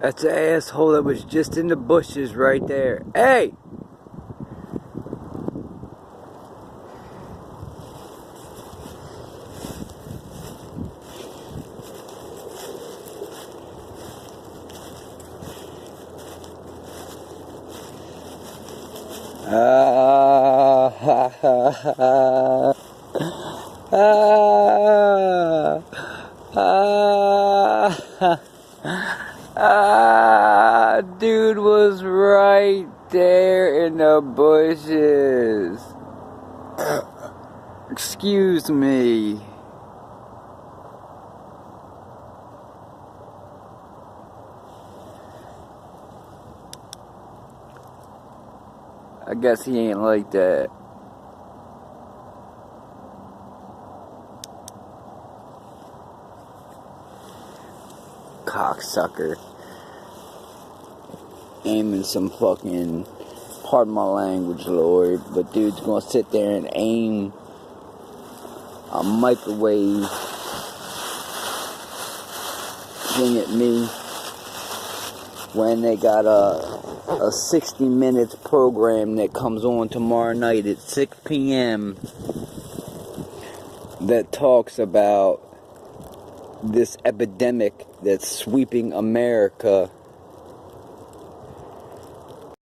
That's the asshole that was just in the bushes right there. Hey! Ah, ha, ha, ha. Ah, ah, ah, dude was right there in the bushes. Excuse me. I guess he ain't like that. Cocksucker. Aiming some fucking, pardon my language, Lord, but dude's gonna sit there and aim a microwave thing at me when they got a 60 minutes program that comes on tomorrow night at 6 p.m. that talks about this epidemic that's sweeping America